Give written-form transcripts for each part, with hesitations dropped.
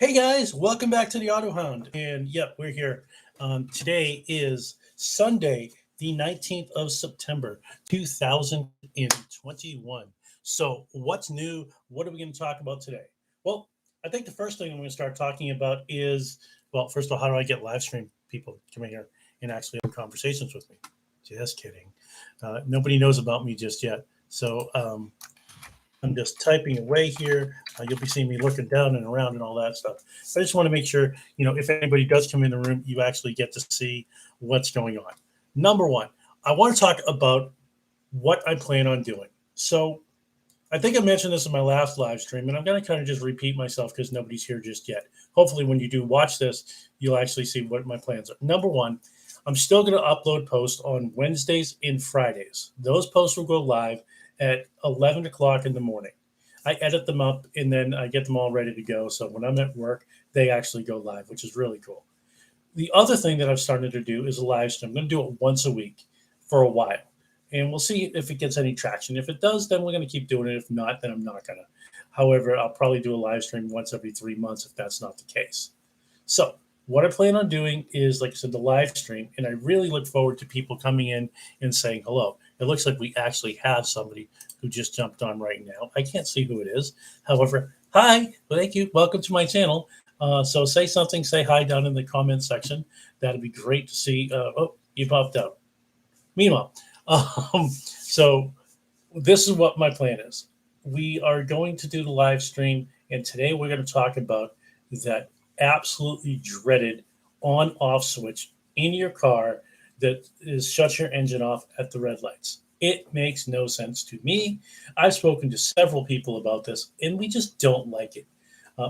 Hey guys, welcome back to the AutoHound. And yep, we're here. Today is Sunday, the 19th of September, 2021. So, what's new? What are we going to talk about today? Well, I think the first thing I'm going to start talking about is well, first of all, how do I get live stream people come in here and actually have conversations with me? Just kidding. Nobody knows about me just yet. So, I'm just typing away here. You'll be seeing me looking down and around and all that stuff. So I just want to make sure, if anybody does come in the room, you actually get to see what's going on. Number one, I want to talk about what I plan on doing. So I think I mentioned this in my last live stream, and I'm going to kind of just repeat myself because nobody's here just yet. Hopefully, when you do watch this, you'll actually see what my plans are. Number one, I'm still going to upload posts on Wednesdays and Fridays. Those posts will go live at 11 o'clock in the morning. I edit them up and then I get them all ready to go. So when I'm at work, they actually go live, which is really cool. The other thing that I've started to do is a live stream. I'm going to do it once a week for a while. And we'll see if it gets any traction. If it does, then we're going to keep doing it. If not, then I'm not going to. However, I'll probably do a live stream once every 3 months if that's not the case. So what I plan on doing is, like I said, the live stream. And I really look forward to people coming in and saying hello. It looks like we actually have somebody who just jumped on right now. I can't see who it is. However, hi, thank you. Welcome to my channel. So say something, say hi down in the comment section. That'd be great to see. Oh, you popped out. Meanwhile, so this is what my plan is. We are going to do the live stream, and today we're going to talk about that absolutely dreaded on-off switch in your car that shuts your engine off at the red lights. It makes no sense to me. I've spoken to several people about this, and we just don't like it.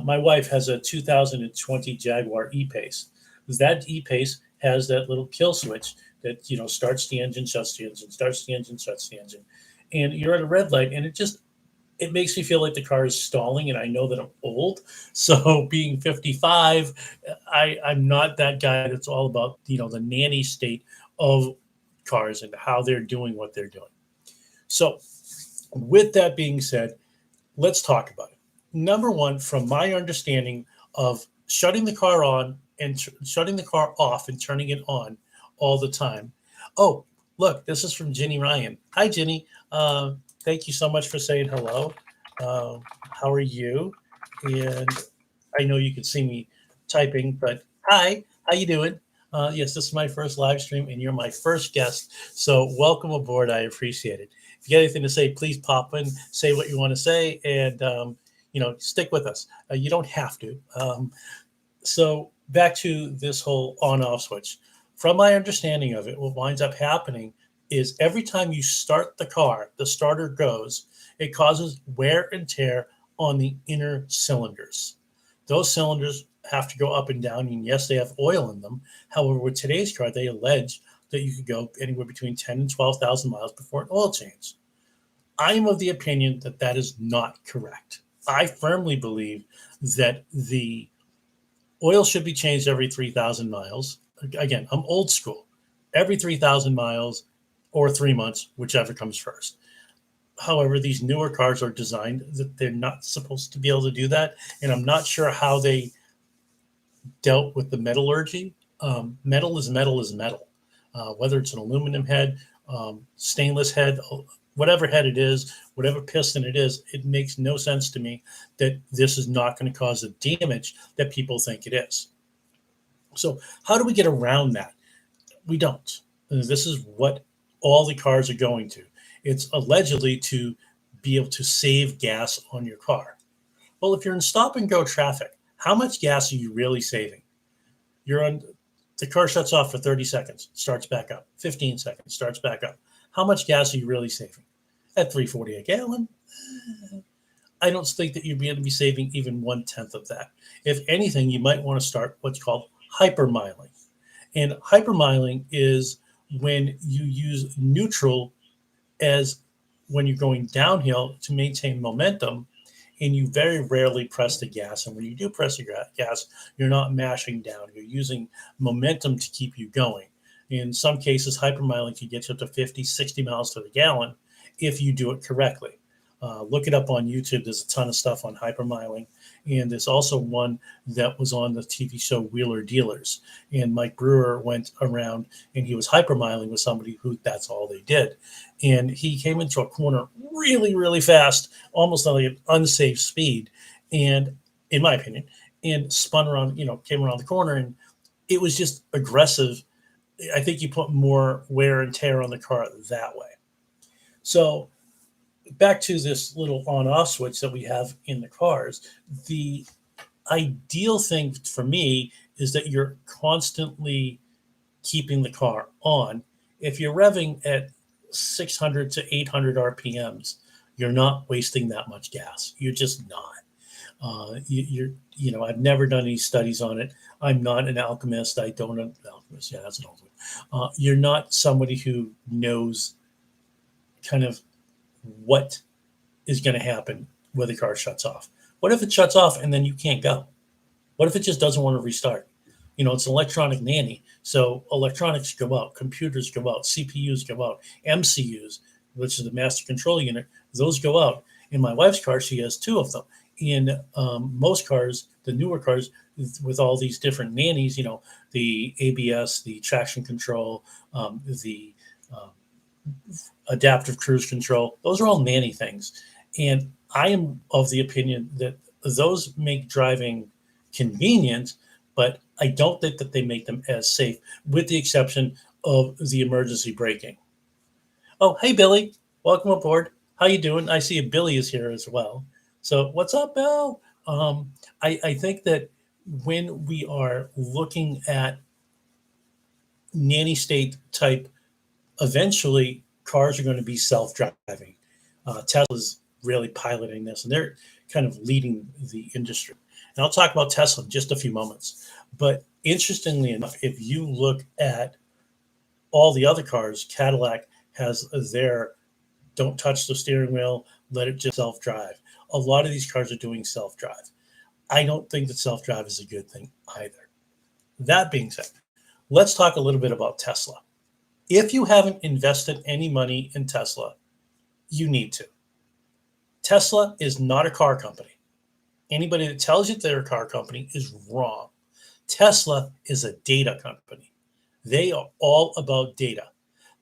My wife has a 2020 Jaguar E-Pace. That E-Pace has that little kill switch that starts the engine, shuts the engine, starts the engine, shuts the engine, and you're at a red light, and it makes me feel like the car is stalling, and I know that I'm old. So being 55, I'm not that guy that's all about the nanny state of cars and how they're doing what they're doing. So with that being said, let's talk about it. Number one, from my understanding of shutting the car on and shutting the car off and turning it on all the time. Oh, look, this is from Ginny Ryan. Hi, Ginny. Thank you so much for saying hello. How are you? And I know you can see me typing, but hi, how you doing? Yes, this is my first live stream, and you're my first guest. So welcome aboard. I appreciate it. If you got anything to say, please pop in, say what you want to say, and stick with us. You don't have to. So back to this whole on-off switch. From my understanding of it, what winds up happening is every time you start the car, the starter goes, it causes wear and tear on the inner cylinders. Those cylinders have to go up and down, and yes, they have oil in them. However, with today's car, they allege that you could go anywhere between 10 and 12,000 miles before an oil change. I am of the opinion that that is not correct. I firmly believe that the oil should be changed every 3,000 miles. Again, I'm old school. Every 3,000 miles or 3 months, whichever comes first. However, these newer cars are designed that they're not supposed to be able to do that. And I'm not sure how they dealt with the metallurgy. Metal is metal is metal. Whether it's an aluminum head, stainless head, whatever head it is, whatever piston it is, it makes no sense to me that this is not going to cause the damage that people think it is. So how do we get around that? We don't. This is what all the cars are going to. It's allegedly to be able to save gas on your car. Well, if you're in stop and go traffic, how much gas are you really saving? The car shuts off for 30 seconds, starts back up, 15 seconds, starts back up. How much gas are you really saving? At $3.40 a gallon? I don't think that you'd be able to be saving even 1/10 of that. If anything, you might want to start what's called hypermiling. And hypermiling is when you use neutral as when you're going downhill to maintain momentum, and you very rarely press the gas. And when you do press the gas, you're not mashing down. You're using momentum to keep you going. In some cases, hypermiling can get you up to 50, 60 miles to the gallon if you do it correctly. Look it up on YouTube. There's a ton of stuff on hypermiling. And there's also one that was on the TV show Wheeler Dealers. And Mike Brewer went around and he was hypermiling with somebody who that's all they did. And he came into a corner really, really fast, almost like an unsafe speed. And in my opinion, and spun around, came around the corner, and it was just aggressive. I think you put more wear and tear on the car that way. So back to this little on-off switch that we have in the cars. The ideal thing for me is that you're constantly keeping the car on. If you're revving at 600 to 800 RPMs, you're not wasting that much gas. You're just not. I've never done any studies on it. I'm not an alchemist. Alchemist. Yeah, that's an old one. You're not somebody who knows kind of what is going to happen when the car shuts off. What if it shuts off and then you can't go? What if it just doesn't want to restart? It's an electronic nanny. So electronics go out, computers go out, CPUs go out, MCUs, which is the master control unit, those go out. In my wife's car, she has two of them. In most cars, the newer cars, with all these different nannies, the ABS, the traction control, the adaptive cruise control, those are all nanny things. And I am of the opinion that those make driving convenient, but I don't think that they make them as safe, with the exception of the emergency braking. Oh, hey, Billy. Welcome aboard. How you doing? I see Billy is here as well. So what's up, Bill? I think that when we are looking at nanny state type, eventually cars are going to be self-driving. Tesla's really piloting this, and they're kind of leading the industry. And I'll talk about Tesla in just a few moments. But interestingly enough, if you look at all the other cars, Cadillac has their don't touch the steering wheel, let it just self-drive. A lot of these cars are doing self-drive. I don't think that self-drive is a good thing either. That being said, let's talk a little bit about Tesla. If you haven't invested any money in Tesla, you need to. Tesla is not a car company. Anybody that tells you they're a car company is wrong. Tesla is a data company. They are all about data.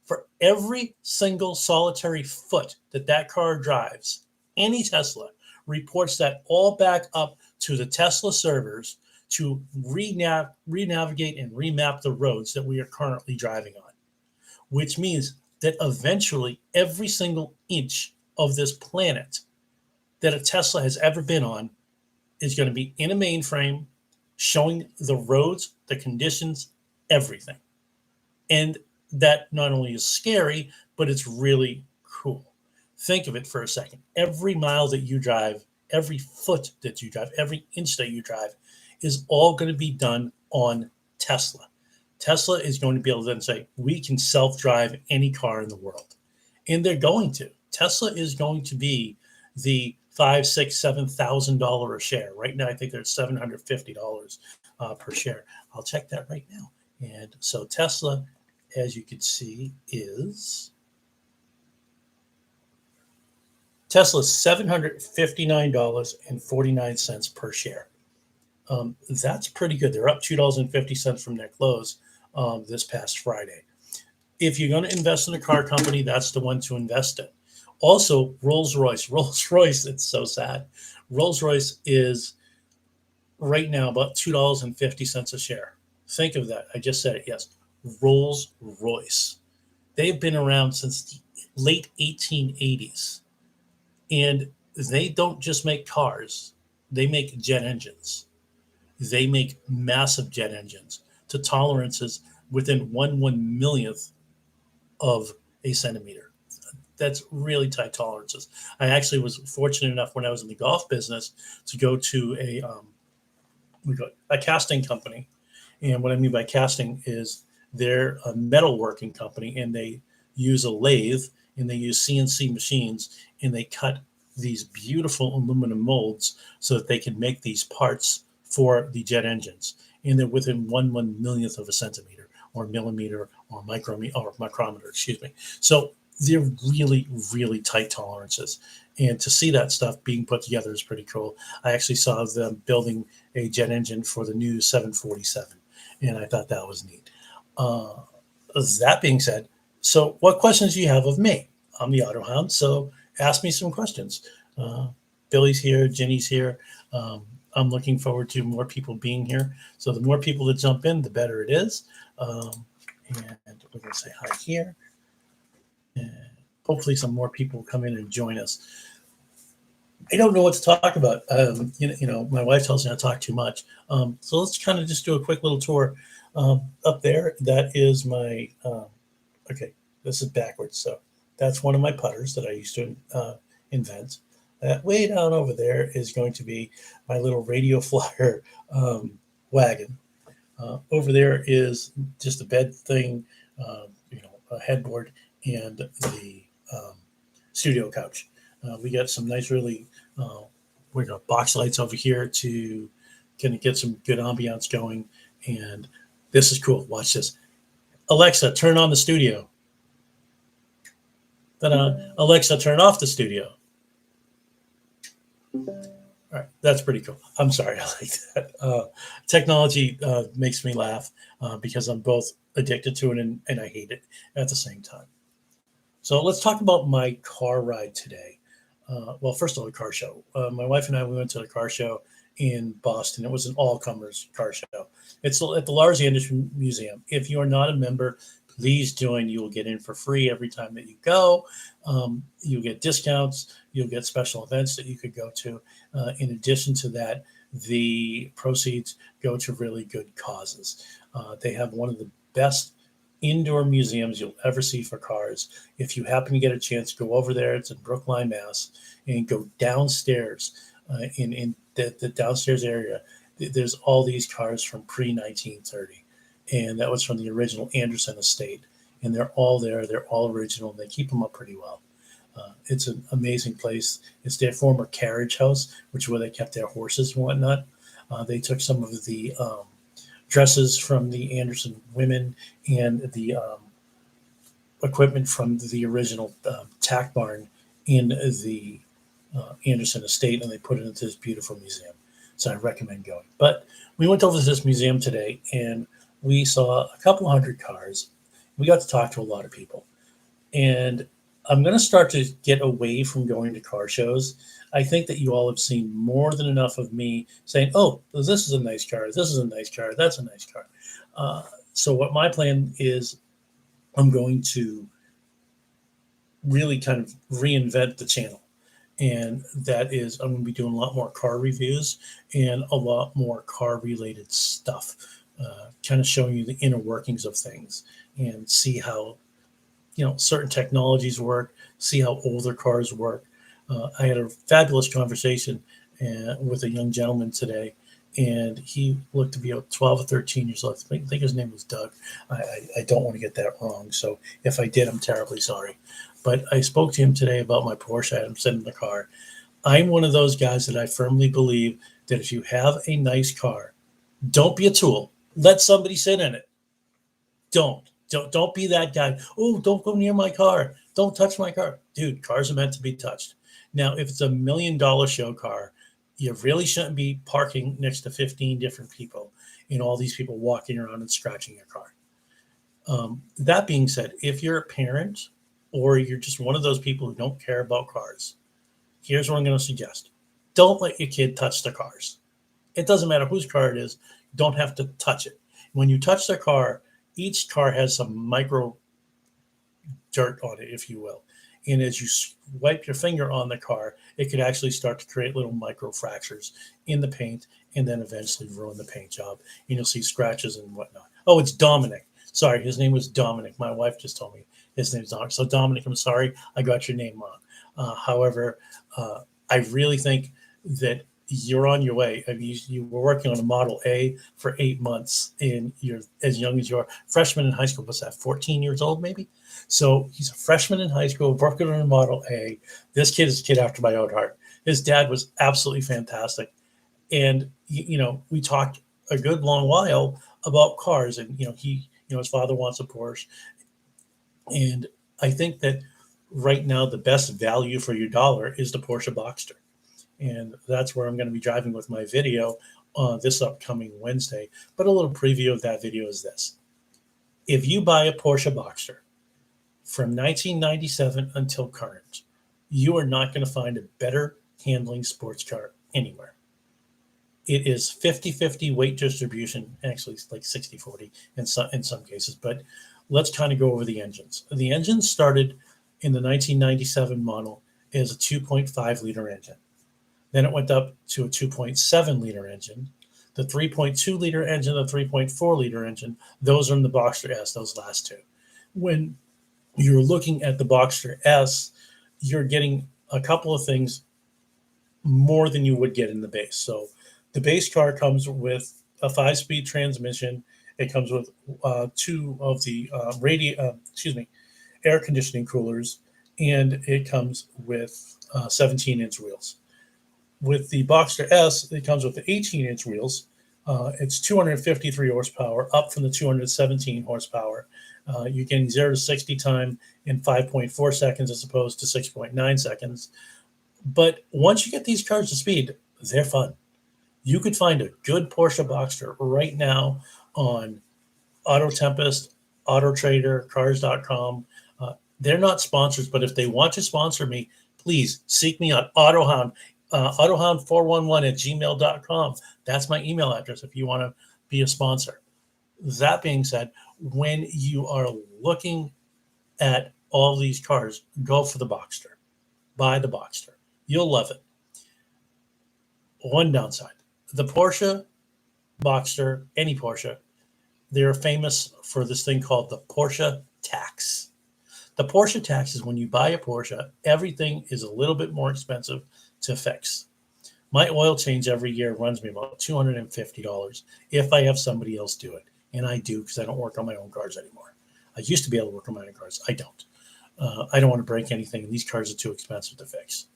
For every single solitary foot that car drives, any Tesla reports that all back up to the Tesla servers to re-navigate and remap the roads that we are currently driving on, which means that eventually every single inch of this planet that a Tesla has ever been on is going to be in a mainframe showing the roads, the conditions, everything. And that not only is scary, but it's really cool. Think of it for a second. Every mile that you drive, every foot that you drive, every inch that you drive is all going to be done on Tesla. Tesla is going to be able to then say, we can self-drive any car in the world. And they're going to. Tesla is going to be the $5,000, $6,000, $7,000 a share. Right now, I think they're $750 per share. I'll check that right now. And so Tesla, as you can see, is Tesla's $759.49 per share. That's pretty good. They're up $2.50 from their close this past Friday. If you're going to invest in a car company, that's the one to invest in. Also, Rolls-Royce. Rolls-Royce, it's so sad. Rolls-Royce is right now about $2.50 a share. Think of that. I just said it, yes. Rolls-Royce. They've been around since the late 1880s. And they don't just make cars. They make jet engines. They make massive jet engines to tolerances within 1/1,000,000th of a centimeter. That's really tight tolerances. I actually was fortunate enough when I was in the golf business to go to a casting company. And what I mean by casting is they're a metalworking company, and they use a lathe and they use CNC machines, and they cut these beautiful aluminum molds so that they can make these parts for the jet engines. And they're within 1/1,000,000th of a centimeter or millimeter or micrometer, excuse me. So they're really, really tight tolerances. And to see that stuff being put together is pretty cool. I actually saw them building a jet engine for the new 747, and I thought that was neat. Uh, that being said, so what questions do you have of me? I'm the AutoHound, so ask me some questions. Uh, Billy's here, Ginny's here. I'm looking forward to more people being here. So the more people that jump in, the better it is. And we're going to say hi here. And hopefully some more people come in and join us. I don't know what to talk about. My wife tells me I talk too much. So let's kind of just do a quick little tour. Up there, that is my, okay, this is backwards. So that's one of my putters that I used to invent. Way down over there is going to be my little radio flyer wagon. Over there is just a bed thing, a headboard, and the studio couch. We got some nice, really, we got box lights over here to kind of get some good ambiance going. And this is cool. Watch this. Alexa, turn on the studio. Then Alexa, turn off the studio. All right, that's pretty cool. I'm sorry, I like that. Technology makes me laugh because I'm both addicted to it and I hate it at the same time. So let's talk about my car ride today. Well, first of all, the car show. My wife and I, we went to the car show in Boston. It was an all-comers car show. It's at the Lavalier Industry Museum. If you are not a member, please join. You will get in for free every time that you go. You'll get discounts. You'll get special events that you could go to. In addition to that, the proceeds go to really good causes. They have one of the best indoor museums you'll ever see for cars. If you happen to get a chance, go over there. It's in Brookline, Mass, and go downstairs in the downstairs area. There's all these cars from pre-1930, and that was from the original Anderson estate. And they're all there. They're all original. And they keep them up pretty well. It's an amazing place. It's their former carriage house, which is where they kept their horses and whatnot. They took some of the dresses from the Anderson women and the equipment from the original tack barn in the Anderson estate, and they put it into this beautiful museum. So I recommend going. But we went over to this museum today, and we saw a couple hundred cars. We got to talk to a lot of people. And I'm going to start to get away from going to car shows. I think that you all have seen more than enough of me saying, oh, this is a nice car. This is a nice car. That's a nice car. So what my plan is, I'm going to really kind of reinvent the channel. And that is, I'm going to be doing a lot more car reviews and a lot more car-related stuff, kind of showing you the inner workings of things and see how certain technologies work, see how older cars work. I had a fabulous conversation with a young gentleman today, and he looked to be about 12 or 13 years old. I think his name was Doug. I don't want to get that wrong, so if I did, I'm terribly sorry. But I spoke to him today about my Porsche. I'm sitting in the car. I'm one of those guys that I firmly believe that if you have a nice car, don't be a tool. Let somebody sit in it. Don't be that guy. Oh, don't go near my car. Don't touch my car. Dude, cars are meant to be touched. Now, if it's $1 million show car, you really shouldn't be parking next to 15 different people and all these people walking around and scratching your car. That being said, if you're a parent or you're just one of those people who don't care about cars, here's what I'm going to suggest. Don't let your kid touch the cars. It doesn't matter whose car it is. You don't have to touch it. When you touch the car, each car has some micro dirt on it, if you will. And as you wipe your finger on the car, it could actually start to create little micro fractures in the paint and then eventually ruin the paint job. And you'll see scratches and whatnot. Oh, it's Dominic. Sorry, his name was Dominic. My wife just told me his name's Dominic. So Dominic, I'm sorry, I got your name wrong. However, I really think that you're on your way. I mean, you were working on a Model A for 8 months, and you're as young as you are. Freshman in high school, what's that, 14 years old maybe? So he's a freshman in high school working on a Model A. This kid is a kid after my own heart. His dad was absolutely fantastic. And, we talked a good long while about cars. And, his father wants a Porsche. And I think that right now the best value for your dollar is the Porsche Boxster. And that's where I'm going to be driving with my video this upcoming Wednesday. But a little preview of that video is this. If you buy a Porsche Boxster from 1997 until current, you are not going to find a better handling sports car anywhere. It is 50-50 weight distribution, actually it's like 60-40 in some cases, but let's kind of go over the engines. The engine started in the 1997 model as a 2.5 liter engine. Then it went up to a 2.7 liter engine. The 3.2 liter engine, the 3.4 liter engine, those are in the Boxster S, those last two. When you're looking at the Boxster S, you're getting a couple of things more than you would get in the base. So the base car comes with a 5-speed transmission. It comes with two of the air conditioning coolers, and it comes with 17-inch wheels. With the Boxster S, it comes with the 18-inch wheels. It's 253 horsepower, up from the 217 horsepower. You're getting 0 to 60 time in 5.4 seconds as opposed to 6.9 seconds. But once you get these cars to speed, they're fun. You could find a good Porsche Boxster right now on Auto Tempest, Auto Trader, Cars.com. They're not sponsors, but if they want to sponsor me, please seek me on AutoHound, AutoHound411@gmail.com. That's my email address if you want to be a sponsor. That being said, when you are looking at all these cars, go for the Boxster. Buy the Boxster. You'll love it. One downside. The Porsche Boxster, any Porsche, they're famous for this thing called the Porsche tax. The Porsche tax is when you buy a Porsche, everything is a little bit more expensive to fix. My oil change every year runs me about $250 if I have somebody else do it. And I do because I don't work on my own cars anymore. I used to be able to work on my own cars. I don't. I don't want to break anything. And these cars are too expensive to fix.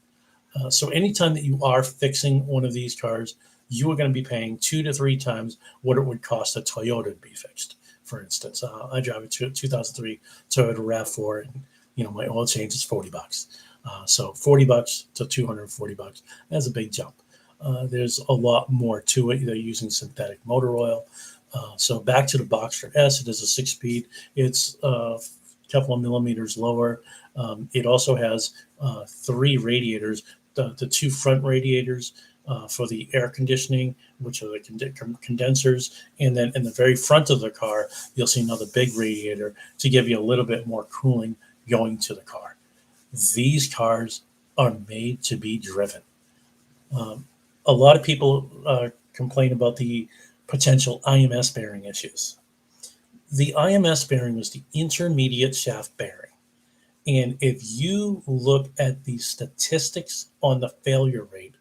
So anytime that you are fixing one of these cars, you are going to be paying 2 to 3 times what it would cost a Toyota to be fixed. For instance, I drive a 2003 Toyota RAV4, and my oil change is $40. So $40 to $240. That's a big jump. There's a lot more to it. They're using synthetic motor oil. So back to the Boxster S, it is a 6-speed. It's a couple of millimeters lower. It also has 3 radiators, the 2 front radiators for the air conditioning, which are the condensers. And then in the very front of the car, you'll see another big radiator to give you a little bit more cooling going to the car. These cars are made to be driven. A lot of people complain about the potential IMS bearing issues. The IMS bearing was the intermediate shaft bearing. And if you look at the statistics on the failure rate,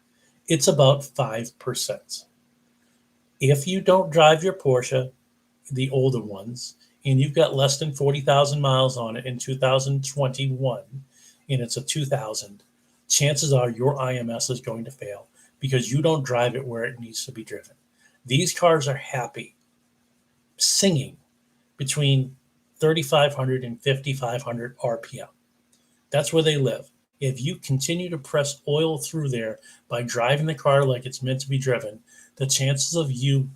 it's about 5%. If you don't drive your Porsche, the older ones, and you've got less than 40,000 miles on it in 2021, and it's a 2000, chances are your IMS is going to fail because you don't drive it where it needs to be driven. These cars are happy singing between 3,500 and 5,500 RPM. That's where they live. If you continue to press oil through there by driving the car like it's meant to be driven, the chances of you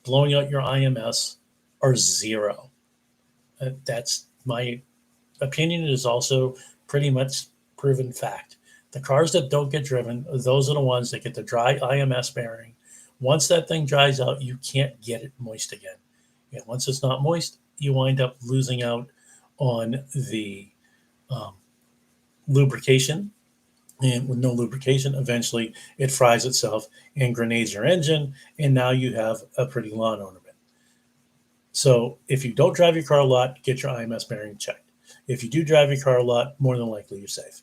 blowing out your IMS are 0. That's my opinion. It is also pretty much proven fact. The cars that don't get driven, those are the ones that get the dry IMS bearing. Once that thing dries out, you can't get it moist again. And once it's not moist, you wind up losing out on the lubrication. And with no lubrication, eventually it fries itself and grenades your engine, and now you have a pretty lawn ornament. So if you don't drive your car a lot, get your IMS bearing checked. If you do drive your car a lot, more than likely you're safe.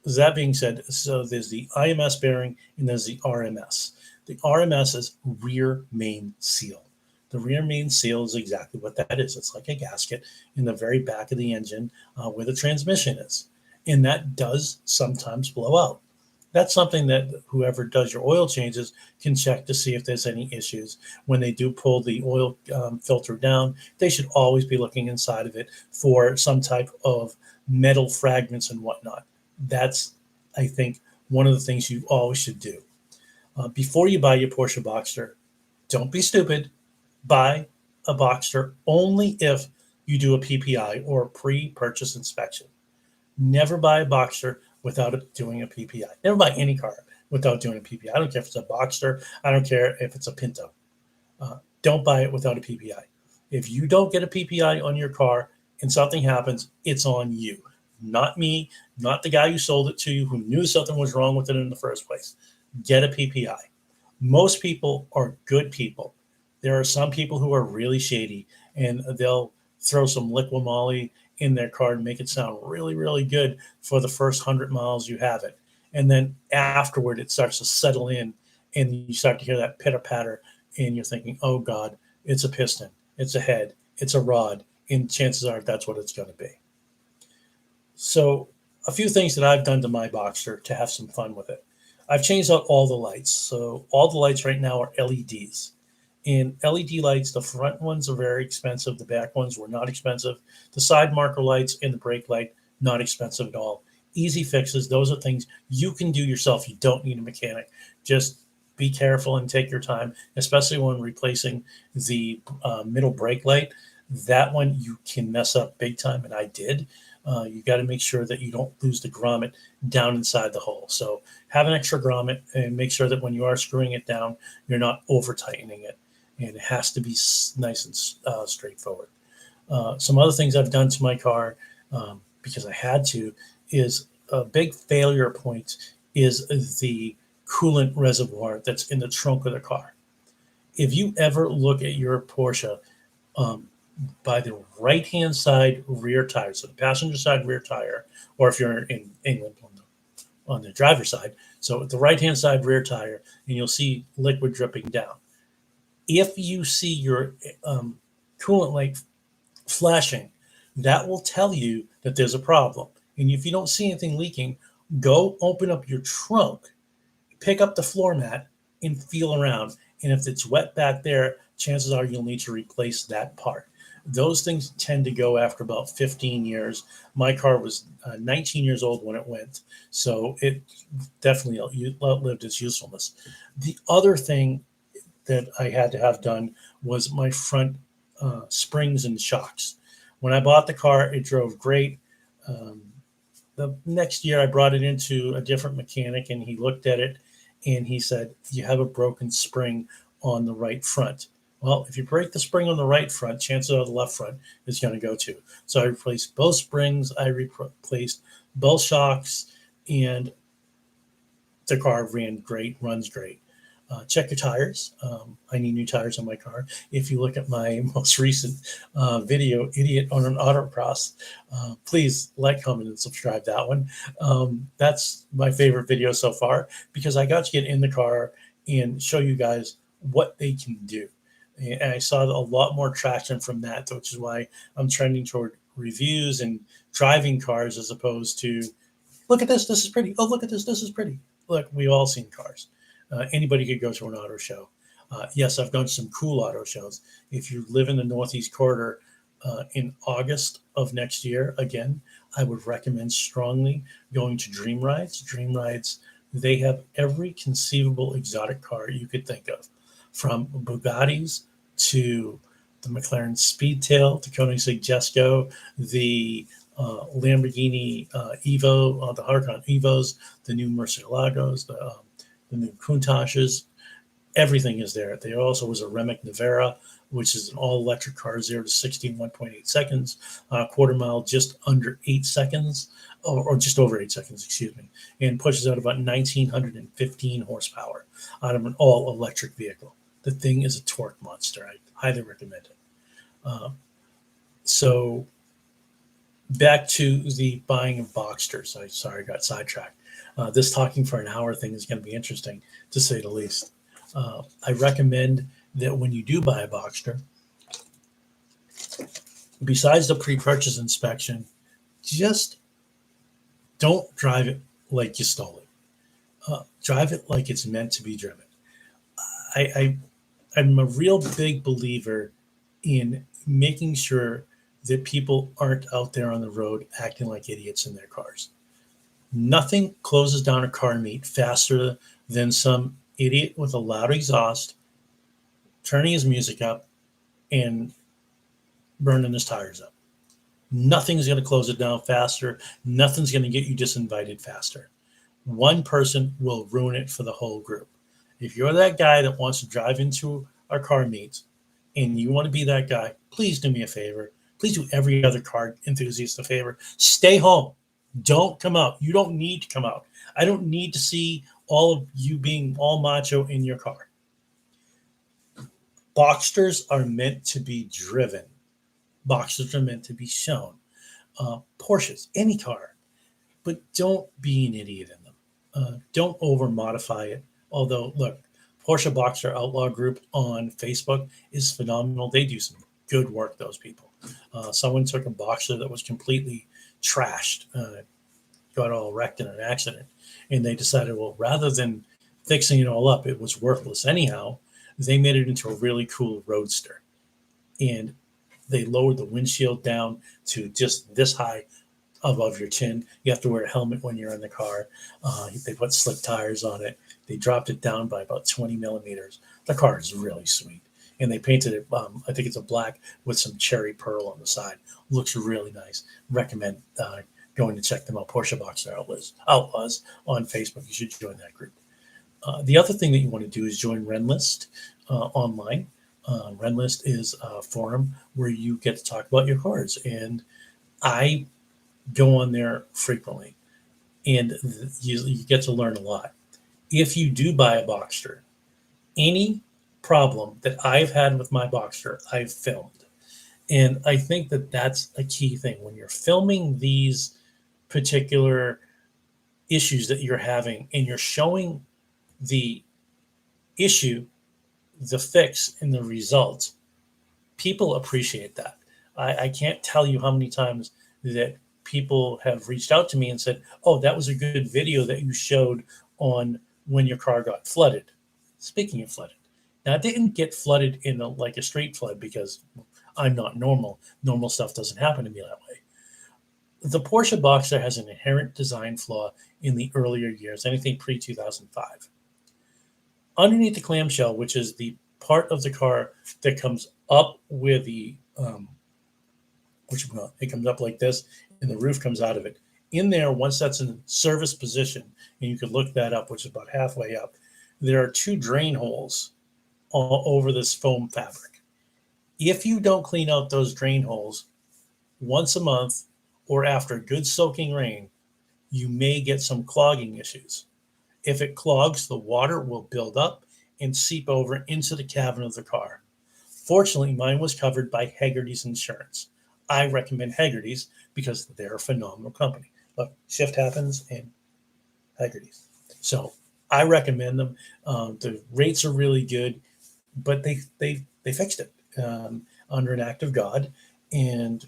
That being said, so there's the IMS bearing and there's the RMS. The RMS is rear main seal. The rear main seal is exactly what that is. It's like a gasket in the very back of the engine where the transmission is. And that does sometimes blow out. That's something that whoever does your oil changes can check to see if there's any issues. When they do pull the oil filter down, they should always be looking inside of it for some type of metal fragments and whatnot. That's, I think, one of the things you always should do. Before you buy your Porsche Boxster, don't be stupid. Buy a Boxster only if you do a PPI or a pre-purchase inspection. Never buy a Boxster without doing a PPI. Never buy any car without doing a PPI. I don't care if it's a Boxster. I don't care if it's a Pinto. Don't buy it without a PPI. If you don't get a PPI on your car and something happens, it's on you. Not me, not the guy who sold it to you, who knew something was wrong with it in the first place. Get a PPI. Most people are good people. There are some people who are really shady, and they'll throw some liquid moly in their car and make it sound really, really good for the first 100 miles you have it. And then afterward, it starts to settle in, and you start to hear that pitter patter, and you're thinking, oh God, it's a piston, it's a head, it's a rod, and chances are that's what it's going to be. So a few things that I've done to my Boxster to have some fun with it. I've changed out all the lights. So all the lights right now are LEDs. And LED lights, the front ones are very expensive. The back ones were not expensive. The side marker lights and the brake light, not expensive at all. Easy fixes. Those are things you can do yourself. You don't need a mechanic. Just be careful and take your time, especially when replacing the middle brake light. That one you can mess up big time, and I did. You got to make sure that you don't lose the grommet down inside the hole. So have an extra grommet and make sure that when you are screwing it down, you're not over tightening it. And it has to be nice and straightforward. Some other things I've done to my car, because I had to, is a big failure point is the coolant reservoir that's in the trunk of the car. If you ever look at your Porsche, by the right-hand side rear tire, so the passenger side rear tire, or if you're in England on the driver's side, so the right-hand side rear tire, and you'll see liquid dripping down. If you see your coolant light flashing, that will tell you that there's a problem. And if you don't see anything leaking, go open up your trunk, pick up the floor mat, and feel around. And if it's wet back there, chances are you'll need to replace that part. Those things tend to go after about 15 years. My car was 19 years old when it went, so it definitely outlived its usefulness. The other thing that I had to have done was my front springs and shocks. When I bought the car, it drove great. The next year, I brought it into a different mechanic, and he looked at it, and he said, "You have a broken spring on the right front." Well, if you break the spring on the right front, chances are the left front is going to go too. So I replaced both springs, I replaced both shocks, and the car ran great, runs great. Check your tires. I need new tires on my car. If you look at my most recent video, Idiot on an Autocross, please like, comment, and subscribe that one. That's my favorite video so far because I got to get in the car and show you guys what they can do. And I saw a lot more traction from that, which is why I'm trending toward reviews and driving cars as opposed to, look at this, this is pretty. Oh, look at this, this is pretty. Look, we've all seen cars. Anybody could go to an auto show. Yes, I've gone to some cool auto shows. If you live in the Northeast Corridor in August of next year, again, I would recommend strongly going to Dream Rides. Dream Rides, they have every conceivable exotic car you could think of, from Bugattis to the McLaren Speedtail, the Koenigsegg Jesko, the Lamborghini Evo, the Huracan Evos, the new Murcielagos, the new Countaches. Everything is there. There also was a Remick Nevera, which is an all-electric car, 0 to 60 in 1.8 seconds, quarter mile just under 8 seconds, or just over 8 seconds, excuse me, and pushes out about 1,915 horsepower out of an all-electric vehicle. The thing is a torque monster. I highly recommend it. So back to the buying of Boxsters. I got sidetracked. This talking for an hour thing is going to be interesting, to say the least. I recommend that when you do buy a Boxster, besides the pre-purchase inspection, just don't drive it like you stole it. Drive it like it's meant to be driven. I I'm a real big believer in making sure that people aren't out there on the road acting like idiots in their cars. Nothing closes down a car meet faster than some idiot with a loud exhaust turning his music up and burning his tires up. Nothing's going to close it down faster. Nothing's going to get you disinvited faster. One person will ruin it for the whole group. If you're that guy that wants to drive into our car meets and you want to be that guy, please do me a favor. Please do every other car enthusiast a favor. Stay home. Don't come out. You don't need to come out. I don't need to see all of you being all macho in your car. Boxsters are meant to be driven. Boxsters are meant to be shown. Porsches, any car, but don't be an idiot in them. Don't over modify it. Although, look, Porsche Boxster Outlaw Group on Facebook is phenomenal. They do some good work, those people. Someone took a Boxster that was completely trashed, got all wrecked in an accident, and they decided, well, rather than fixing it all up, it was worthless anyhow. They made it into a really cool roadster. And they lowered the windshield down to just this high above your chin. You have to wear a helmet when you're in the car. They put slick tires on it. They dropped it down by about 20 millimeters. The car is really sweet. And they painted it, I think it's a black with some cherry pearl on the side. Looks really nice. Recommend going to check them out. Porsche Boxster Outlaws on Facebook. You should join that group. The other thing that you want to do is join Renlist online. Renlist is a forum where you get to talk about your cars. And I go on there frequently. And you get to learn a lot. If you do buy a Boxster, any problem that I've had with my Boxster, I've filmed. And I think that that's a key thing. When you're filming these particular issues that you're having and you're showing the issue, the fix, and the results, people appreciate that. I can't tell you how many times that people have reached out to me and said, oh, that was a good video that you showed on when your car got flooded. Speaking of flooded, now, I didn't get flooded in like a street flood because I'm not normal. Normal stuff doesn't happen to me that way. The Porsche Boxster has an inherent design flaw in the earlier years, anything pre-2005. Underneath the clamshell, which is the part of the car that comes up with the, it comes up like this, and the roof comes out of it. In there, once that's in service position, and you can look that up, which is about halfway up, there are two drain holes all over this foam fabric. If you don't clean out those drain holes once a month or after good soaking rain, you may get some clogging issues. If it clogs, the water will build up and seep over into the cabin of the car. Fortunately, mine was covered by Haggerty's Insurance. I recommend Haggerty's because they're a phenomenal company. Look, shift happens in Haggerty's. So I recommend them. The rates are really good, but they fixed it under an act of God. And,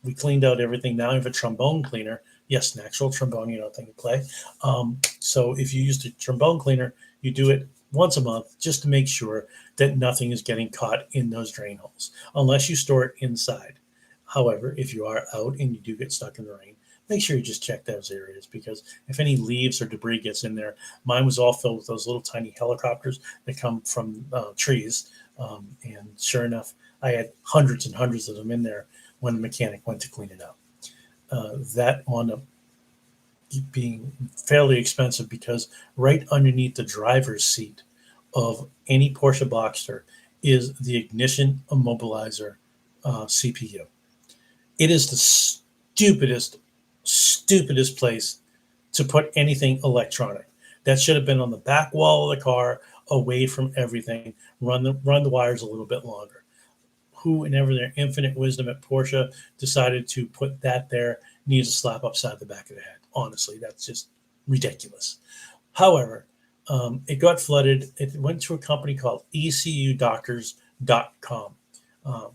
we cleaned out everything. Now I have a trombone cleaner. Yes, an actual trombone, thing to play. So if you use the trombone cleaner, you do it once a month just to make sure that nothing is getting caught in those drain holes, unless you store it inside. However, if you are out and you do get stuck in the rain, make sure you just check those areas, because if any leaves or debris gets in there, mine was all filled with those little tiny helicopters that come from trees. And sure enough, I had hundreds and hundreds of them in there when the mechanic went to clean it up. That wound up being fairly expensive, because right underneath the driver's seat of any Porsche Boxster is the ignition immobilizer CPU. It is the stupidest place to put anything electronic. That should have been on the back wall of the car, away from everything. Run the wires a little bit longer. Who, in ever their infinite wisdom at Porsche, decided to put that there needs a slap upside the back of the head. Honestly, that's just ridiculous. However, it got flooded. It went to a company called ECUDoctors.com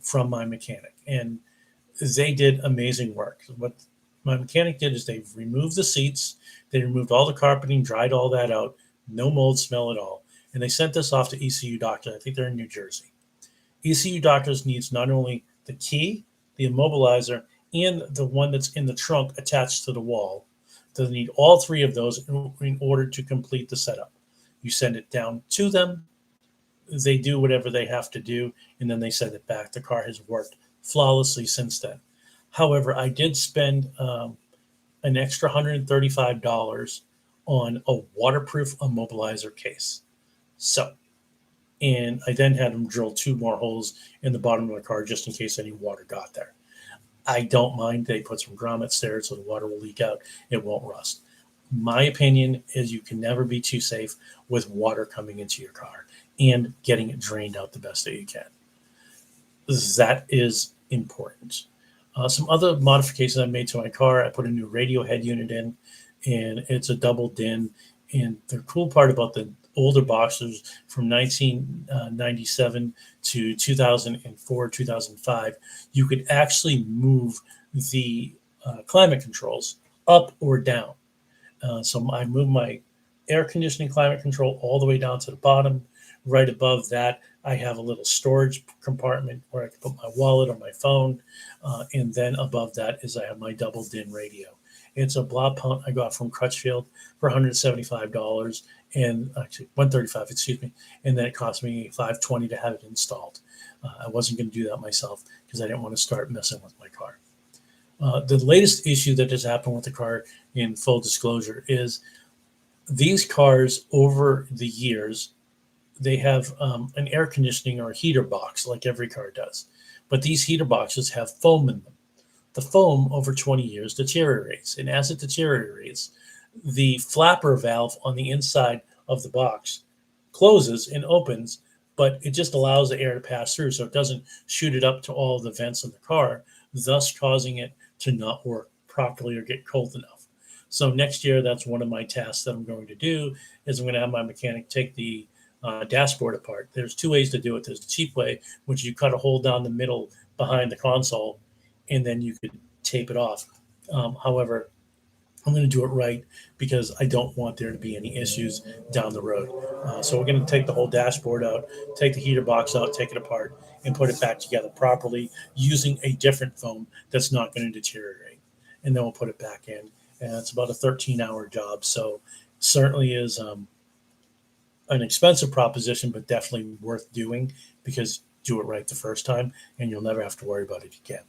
from my mechanic, and they did amazing work. What my mechanic did is they removed the seats, they removed all the carpeting, dried all that out, no mold smell at all. And they sent this off to ECU doctor. I think they're in New Jersey. ECU doctors needs not only the key, the immobilizer, and the one that's in the trunk attached to the wall. They need all three of those in order to complete the setup. You send it down to them, they do whatever they have to do, and then they send it back. The car has worked flawlessly since then. However, I did spend an extra $135 on a waterproof immobilizer case. So, and I then had them drill 2 more holes in the bottom of the car just in case any water got there. I don't mind. They put some grommets there so the water will leak out. It won't rust. My opinion is you can never be too safe with water coming into your car and getting it drained out the best that you can. That is important. Some other modifications I made to my car, I put a new radio head unit in, and it's a double din. And the cool part about the older Boxers from 1997 to 2004, 2005, you could actually move the climate controls up or down. So I moved my air conditioning climate control all the way down to the bottom. Right above that, I have a little storage compartment where I can put my wallet or my phone. And then above that is I have my double din radio. It's a blob pump I got from Crutchfield for $175 and actually $135, excuse me. And then it cost me $520 to have it installed. I wasn't going to do that myself because I didn't want to start messing with my car. The latest issue that has happened with the car, in full disclosure, is these cars over the years, they have an air conditioning or heater box like every car does. But these heater boxes have foam in them. The foam over 20 years deteriorates. And as it deteriorates, the flapper valve on the inside of the box closes and opens, but it just allows the air to pass through. So it doesn't shoot it up to all the vents in the car, thus causing it to not work properly or get cold enough. So next year, that's one of my tasks that I'm going to do is I'm going to have my mechanic take the dashboard apart. There's 2 ways to do it. There's the cheap way, which you cut a hole down the middle behind the console, and then you could tape it off. However, I'm going to do it right because I don't want there to be any issues down the road. So we're going to take the whole dashboard out, take the heater box out, take it apart, and put it back together properly using a different foam that's not going to deteriorate. And then we'll put it back in. And it's about a 13-hour job. So certainly is an expensive proposition, but definitely worth doing because do it right the first time and you'll never have to worry about it again.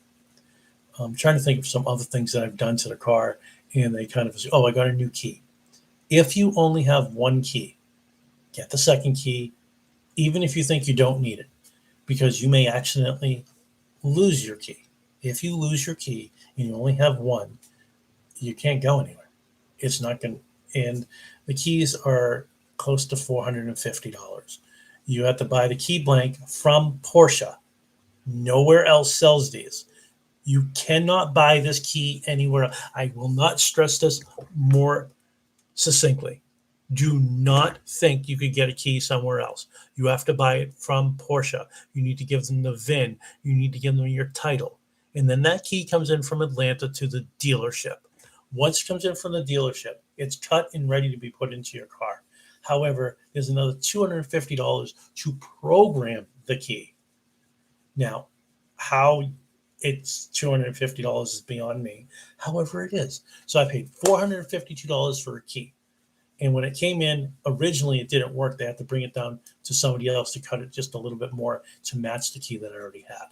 I'm trying to think of some other things that I've done to the car, and they kind of say, oh, I got a new key. If you only have one key, get the second key, even if you think you don't need it, because you may accidentally lose your key. If you lose your key and you only have one, you can't go anywhere. It's not going to, and the keys are close to $450. You have to buy the key blank from Porsche. Nowhere else sells these. You cannot buy this key anywhere. I will not stress this more succinctly. Do not think you could get a key somewhere else. You have to buy it from Porsche. You need to give them the VIN. You need to give them your title. And then that key comes in from Atlanta to the dealership. Once it comes in from the dealership, it's cut and ready to be put into your car. However, there's another $250 to program the key. Now, how it's $250 is beyond me. However, it is. So I paid $452 for a key. And when it came in, originally it didn't work. They had to bring it down to somebody else to cut it just a little bit more to match the key that I already had.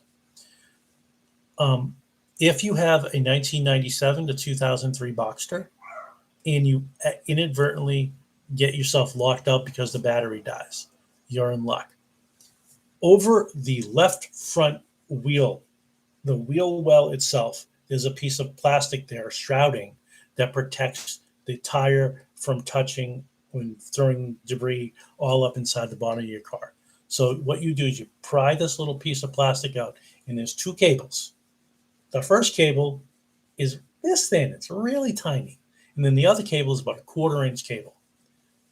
If you have a 1997 to 2003 Boxster and you inadvertently get yourself locked up because the battery dies, you're in luck. Over the left front wheel, the wheel well itself, there's a piece of plastic there, shrouding, that protects the tire from touching when throwing debris all up inside the bottom of your car. So what you do is you pry this little piece of plastic out, and there's 2 cables. The first cable is this thin. It's really tiny. And then the other cable is about a 1/4-inch cable.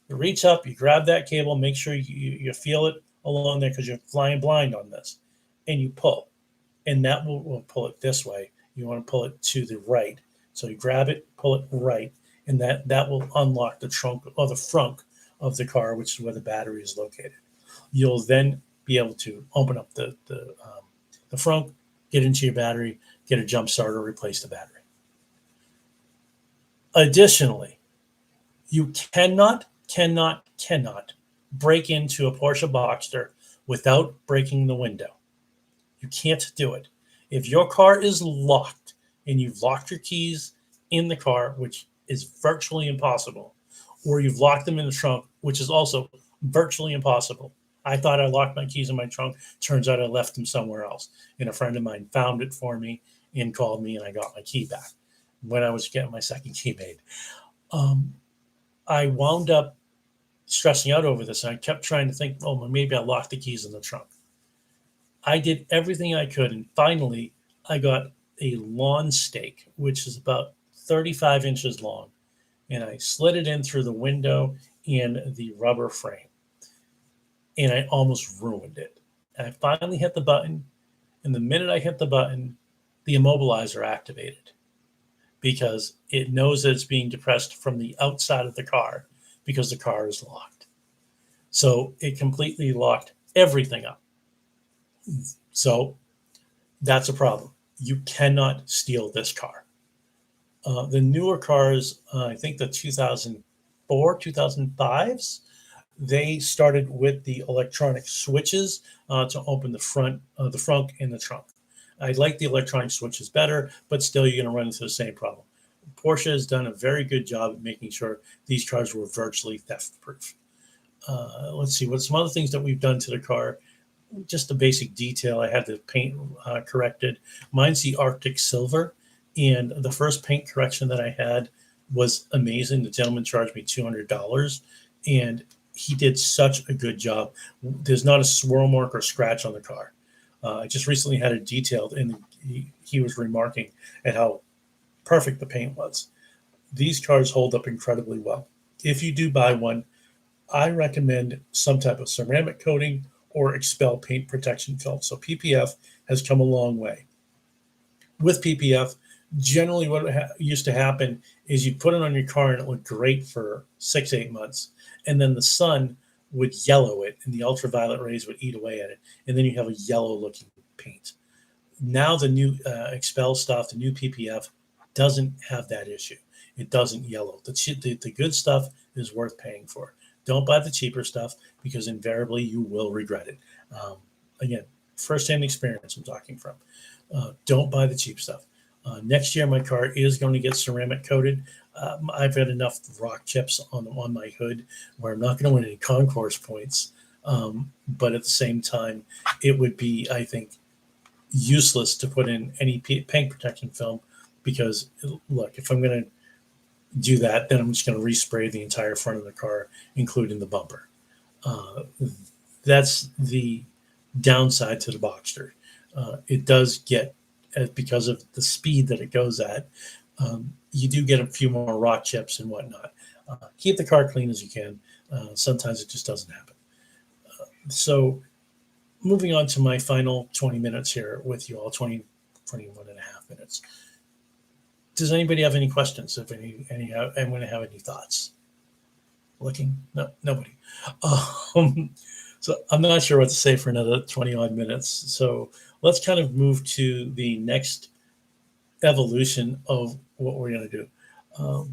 You reach up, you grab that cable, make sure you feel it along there because you're flying blind on this, and you pull. And that will pull it this way. You want to pull it to the right So you grab it, pull it right, and that will unlock the trunk or the front of the car, which is where the battery is located. You'll then be able to open up the front, get into your battery, get a jump starter, replace the battery. Additionally, you cannot break into a Porsche Boxster without breaking the window. You can't do it. If your car is locked and you've locked your keys in the car, which is virtually impossible, or you've locked them in the trunk, which is also virtually impossible. I thought I locked my keys in my trunk. Turns out I left them somewhere else. And a friend of mine found it for me and called me, and I got my key back when I was getting my second key made. I wound up stressing out over this, and I kept trying to think, oh, maybe I locked the keys in the trunk. I did everything I could, and finally I got a lawn stake, which is about 35 inches long, and I slid it in through the window and the rubber frame, and I almost ruined it. And I finally hit the button, and the minute I hit the button, the immobilizer activated because it knows that it's being depressed from the outside of the car because the car is locked. So it completely locked everything up. So that's a problem. You cannot steal this car. The newer cars, I think the 2004, 2005s, they started with the electronic switches to open the front and the trunk. I like the electronic switches better, but still you're going to run into the same problem. Porsche has done a very good job at making sure these cars were virtually theft-proof. Let's see, what's some other things that we've done to the car? Just a basic detail. I had the paint corrected. Mine's the Arctic Silver, and the first paint correction that I had was amazing. The gentleman charged me $200, and he did such a good job. There's not a swirl mark or scratch on the car. I just recently had it detailed, and he was remarking at how perfect the paint was. These cars hold up incredibly well. If you do buy one, I recommend some type of ceramic coating or Expel paint protection film. So PPF has come a long way. With PPF, generally what used to happen is you'd put it on your car and it looked great for 6-8 months. And then the sun would yellow it and the ultraviolet rays would eat away at it. And then you have a yellow looking paint. Now the new Expel stuff, the new PPF doesn't have that issue. It doesn't yellow. The good stuff is worth paying for. Don't buy the cheaper stuff because invariably you will regret it. Again, first-hand experience I'm talking from. Don't buy the cheap stuff. Next year, my car is going to get ceramic coated. I've had enough rock chips on my hood where I'm not going to win any concourse points. But at the same time, it would be, I think, useless to put in any paint protection film because, look, if I'm going to do that, then I'm just going to respray the entire front of the car, including the bumper. That's the downside to the Boxster. It does get, because of the speed that it goes at, you do get a few more rock chips and whatnot. Keep the car clean as you can. Sometimes it just doesn't happen. So moving on to my final 20 minutes here with you all, 21 and a half minutes. Does anybody have any questions? If anyone have any thoughts? Looking? No, nobody. So I'm not sure what to say for another 20 odd minutes. So let's kind of move to the next evolution of what we're going to do.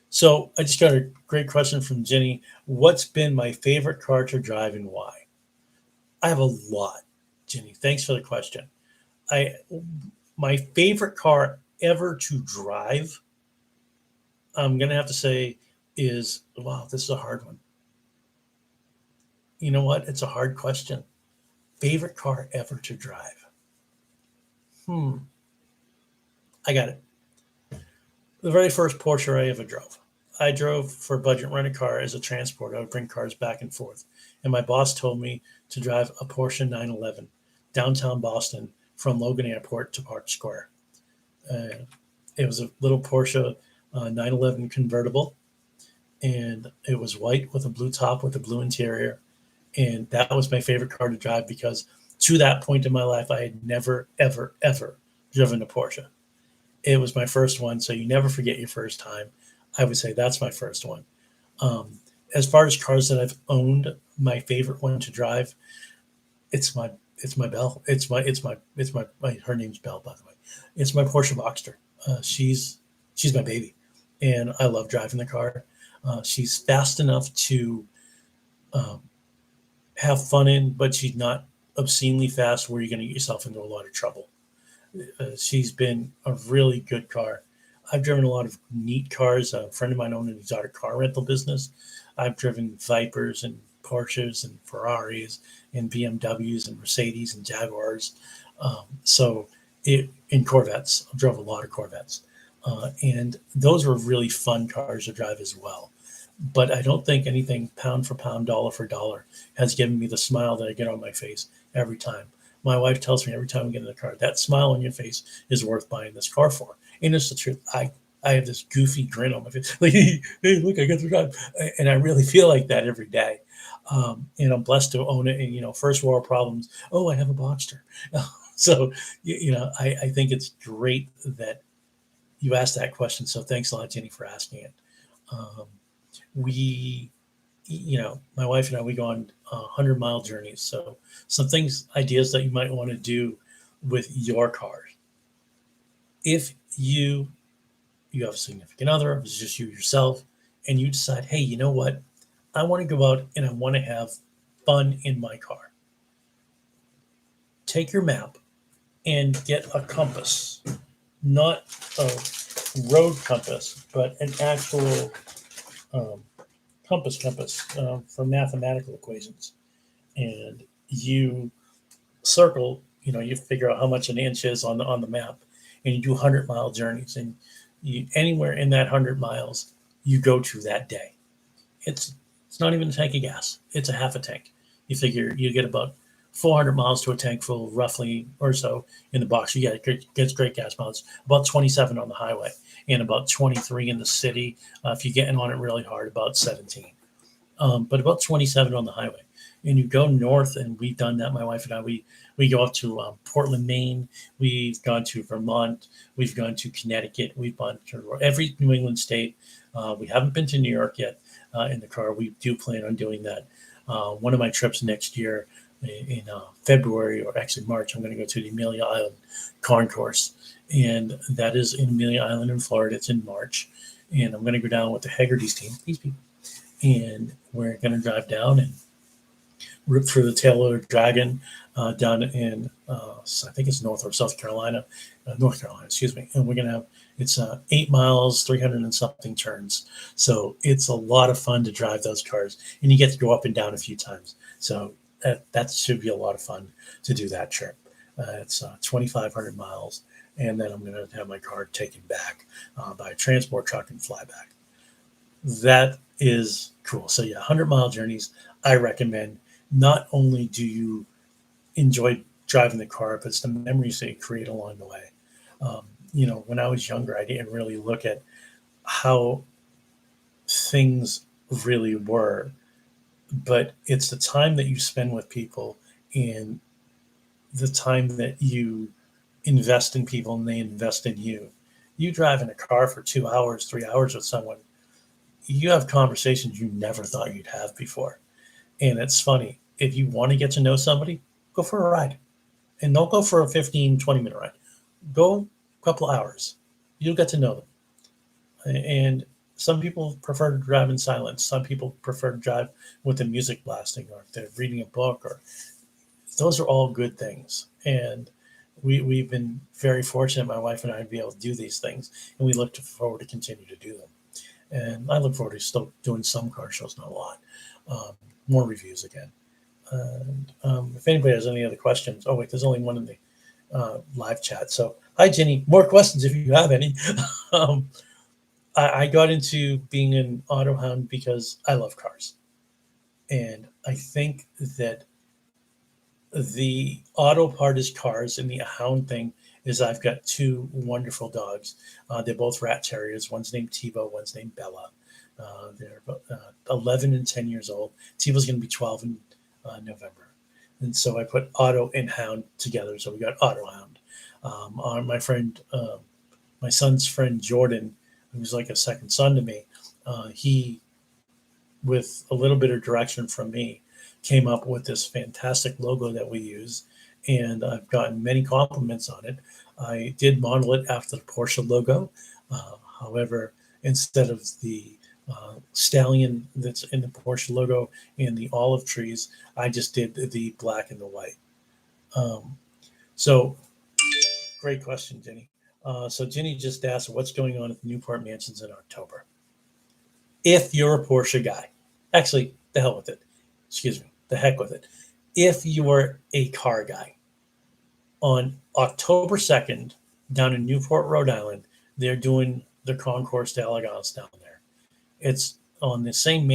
So I just got a great question from Jenny. What's been my favorite car to drive and why? I have a lot, Jenny. Thanks for the question. My favorite car ever to drive, I'm going to have to say is, wow, this is a hard one. You know what? It's a hard question. Favorite car ever to drive. I got it. The very first Porsche I ever drove. I drove for a budget rent-a-car as a transport. I would bring cars back and forth. And my boss told me to drive a Porsche 911 downtown Boston from Logan Airport to Park Square. It was a little Porsche 911 convertible, and it was white with a blue top with a blue interior. And that was my favorite car to drive because to that point in my life, I had never, ever, ever driven a Porsche. it was my first one. So you never forget your first time. I would say that's my first one. Um, as far as cars that I've owned, my favorite one to drive, it's my Belle. It's my her name's Belle, by the way. It's my Porsche Boxster. She's my baby, and I love driving the car. She's fast enough to um, have fun in, but she's not obscenely fast where you're going to get yourself into a lot of trouble. She's been a really good car. I've driven a lot of neat cars. A friend of mine owned an exotic car rental business. I've driven Vipers and Porsches and Ferraris and BMWs and Mercedes and Jaguars. In Corvettes, I drove a lot of Corvettes. And those were really fun cars to drive as well. But I don't think anything pound for pound, dollar for dollar has given me the smile that I get on my face every time. My wife tells me every time we get in the car, that smile on your face is worth buying this car for. And it's the truth. I have this goofy grin on my face. Like, hey, look, I got to drive. And I really feel like that every day. And I'm blessed to own it. And, first world problems. Oh, I have a Boxster. So, I think it's great that you asked that question. So thanks a lot, Jenny, for asking it. Um, we, my wife and I, we go on 100-mile journeys. So some things, ideas that you might want to do with your car. If you have a significant other, if it's just you yourself, and you decide, hey, you know what? I want to go out and I want to have fun in my car. Take your map and get a compass, not a road compass, but an actual compass for mathematical equations. And you circle, you figure out how much an inch is on the map, and you do 100-mile journeys. And anywhere in that 100 miles you go to that day, it's not even a tank of gas. It's a half a tank. You figure you get about 400 miles to a tank full, roughly, or so in the box. You gets great gas mileage, about 27 on the highway, and about 23 in the city. If you're getting on it really hard, about 17. But about 27 on the highway. And you go north, and we've done that. My wife and I, we go up to Portland, Maine. We've gone to Vermont. We've gone to Connecticut. We've gone to every New England state. We haven't been to New York yet in the car. We do plan on doing that. One of my trips next year in February, or actually March, I'm going to go to the Amelia Island Concourse. And that is in Amelia Island in Florida. It's in March. And I'm going to go down with the Haggerty's team, these people. And we're going to drive down and rip through the tail of the dragon down in, I think it's North Carolina, excuse me. And we're going to have, it's 8 miles, 300 and something turns. So it's a lot of fun to drive those cars, and you get to go up and down a few times. So that should be a lot of fun to do that trip. It's 2,500 miles. And then I'm going to have my car taken back by a transport truck and fly back. That is cool. So yeah, 100-mile journeys, I recommend. Not only do you enjoy driving the car, but it's the memories that you create along the way. When I was younger, I didn't really look at how things really were, but it's the time that you spend with people and the time that you invest in people and they invest in you. You drive in a car for 2 hours, 3 hours with someone, you have conversations you never thought you'd have before. And it's funny, if you want to get to know somebody, go for a ride. And don't go for a 15, 20-minute ride. Go a couple hours. You'll get to know them. And some people prefer to drive in silence. Some people prefer to drive with the music blasting, or if they're reading a book, or those are all good things. And we've been very fortunate, my wife and I, to be able to do these things. And we look forward to continue to do them. And I look forward to still doing some car shows, not a lot. More reviews again. And if anybody has any other questions, oh wait, there's only one in the live chat. So hi, Jenny, more questions if you have any. I got into being an AutoHound because I love cars. And I think that the auto part is cars, and the hound thing is I've got two wonderful dogs. They're both rat terriers. One's named Tebow, one's named Bella. They're 11 and 10 years old. Tebow's going to be 12 in November. And so I put Auto and Hound together. So we got AutoHound. My friend my son's friend Jordan, who's like a second son to me, he, with a little bit of direction from me, came up with this fantastic logo that we use, and I've gotten many compliments on it. I did model it after the Porsche logo. However, instead of the stallion that's in the Porsche logo and the olive trees, I just did the black and the white. So, great question, Jenny. So Jenny just asked, what's going on at the Newport Mansions in October? If you're a Porsche guy, actually, the hell with it. Excuse me, the heck with it. If you are a car guy, on October 2nd, down in Newport, Rhode Island, they're doing the Concours d'Elegance down there. It's on the same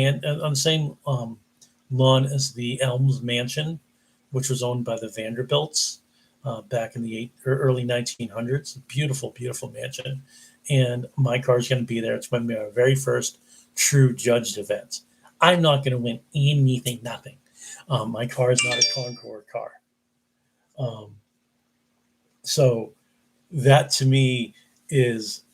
lawn as the Elms Mansion, which was owned by the Vanderbilts back in the early 1900s. Beautiful, beautiful mansion. And my car is going to be there. It's going to be our very first true judged event. I'm not going to win anything, nothing. My car is not a Concours car. So that to me is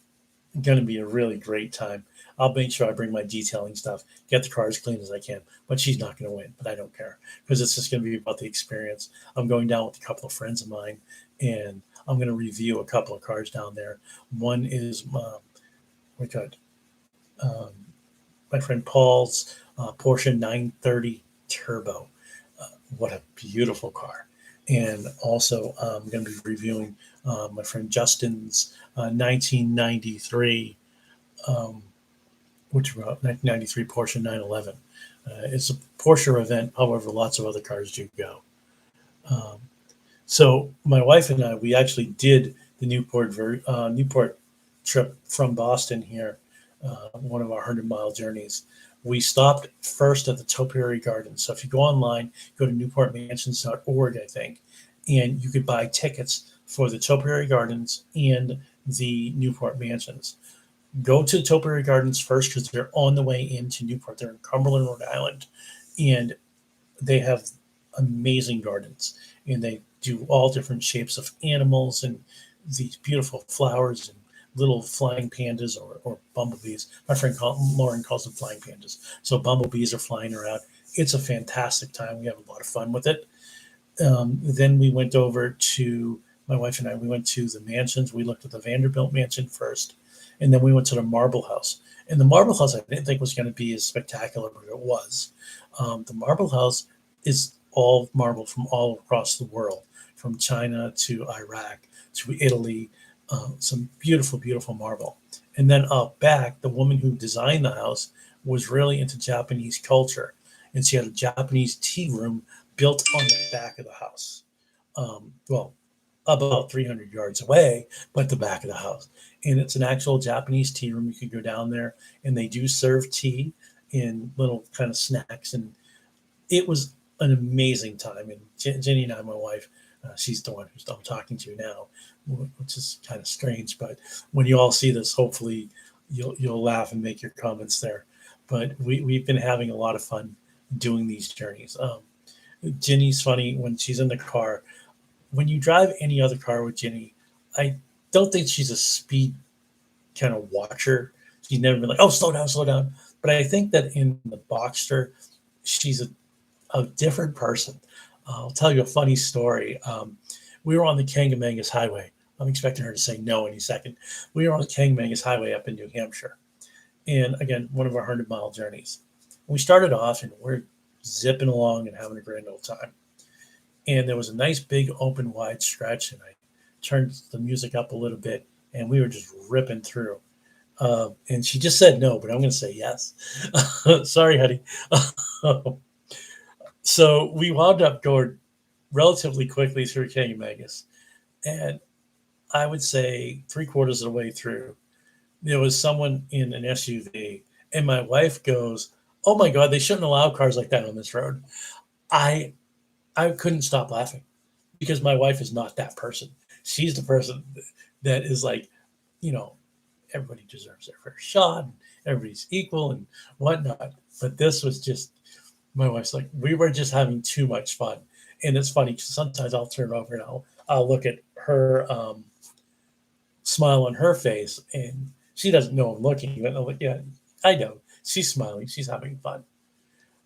going to be a really great time. I'll make sure I bring my detailing stuff, get the car as clean as I can, but she's not going to win, but I don't care because it's just going to be about the experience. I'm going down with a couple of friends of mine and I'm going to review a couple of cars down there. One is my friend Paul's Porsche 930 Turbo. What a beautiful car. And also I'm going to be reviewing my friend Justin's 1993 which 1993 Porsche 911. It's a Porsche event, however, lots of other cars do go. So my wife and I, we actually did the Newport trip from Boston here, one of our 100-mile journeys. We stopped first at the Topiary Gardens. So if you go online, go to newportmansions.org, I think, and you could buy tickets for the Topiary Gardens and the Newport Mansions. Go to the Topiary Gardens first because they're on the way into Newport. They're in Cumberland, Rhode Island, and they have amazing gardens. And they do all different shapes of animals and these beautiful flowers and little flying pandas or bumblebees. My friend Lauren calls them flying pandas. So bumblebees are flying around. It's a fantastic time. We have a lot of fun with it. Then we went over to, my wife and I, we went to the mansions. We looked at the Vanderbilt mansion first. And then we went to the Marble House. And the Marble House, I didn't think was going to be as spectacular, but it was. The Marble House is all marble from all across the world, from China to Iraq to Italy. Some beautiful, beautiful marble. And then up back, the woman who designed the house was really into Japanese culture. And she had a Japanese tea room built on the back of the house. Well, about 300 yards away, but the back of the house. And it's an actual Japanese tea room. You could go down there and they do serve tea in little kind of snacks. And it was an amazing time. And Jenny and I, my wife, she's the one who's I'm talking to now, which is kind of strange. But when you all see this, hopefully you'll laugh and make your comments there. But we've been having a lot of fun doing these journeys. Jenny's funny when she's in the car. When you drive any other car with Jenny, I don't think she's a speed kind of watcher. She's never been like, oh, slow down, slow down. But I think that in the Boxster, she's a different person. I'll tell you a funny story. We were on the Kangamangas Highway. I'm expecting her to say no any second. We were on the Kangamangas Highway up in New Hampshire. And again, one of our 100-mile journeys. We started off and we're zipping along and having a grand old time. And there was a nice big open wide stretch, and I turned the music up a little bit, and we were just ripping through. And she just said no, but I'm going to say yes. Sorry, honey. So we wound up going relatively quickly through Kangamangas. And I would say 3/4 of the way through, there was someone in an SUV, and my wife goes, oh my God, they shouldn't allow cars like that on this road. I couldn't stop laughing because my wife is not that person. She's the person that is like, everybody deserves their fair shot and everybody's equal and whatnot. But this was just, my wife's like, we were just having too much fun. And it's funny because sometimes I'll turn over and I'll look at her smile on her face, and she doesn't know I'm looking. But I'm like, yeah, I know. She's smiling. She's having fun.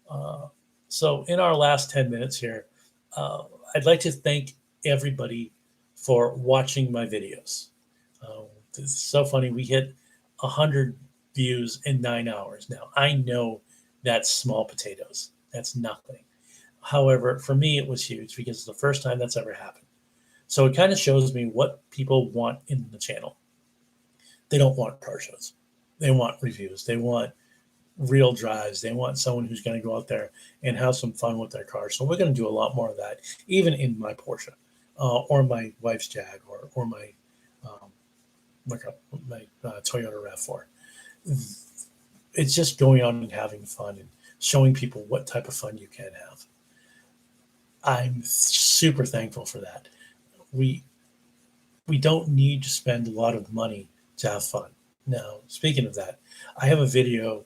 Uh, so in our last 10 minutes here, uh, I'd like to thank everybody for watching my videos. It's so funny. We hit 100 views in 9 hours. Now, I know that's small potatoes. That's nothing. However, for me, it was huge because it's the first time that's ever happened. So it kind of shows me what people want in the channel. They don't want car shows. They want reviews. They want real drives. They want someone who's going to go out there and have some fun with their car. So we're going to do a lot more of that, even in my Porsche, or my wife's Jag, or my um, Toyota Rav4. It's just going out and having fun and showing people what type of fun you can have. I'm super thankful for that. We we don't need to spend a lot of money to have fun. Now, speaking of that, I have a video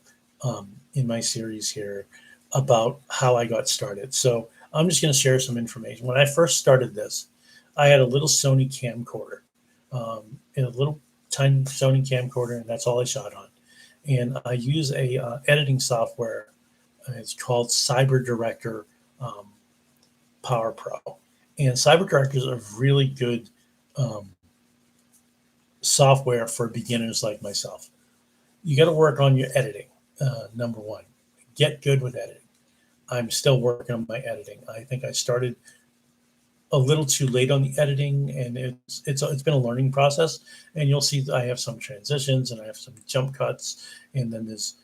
in my series here about how I got started. So I'm just going to share some information. When I first started this, I had a little Sony camcorder, and a little tiny Sony camcorder, and that's all I shot on. And I use a editing software. It's called Cyber Director um, Power Pro, and Cyber Director is a really good um, software for beginners like myself. You got to work on your editing. Number one, get good with editing. I'm still working on my editing. I think I started a little too late on the editing, and it's been a learning process. And you'll see that I have some transitions and I have some jump cuts, and then there's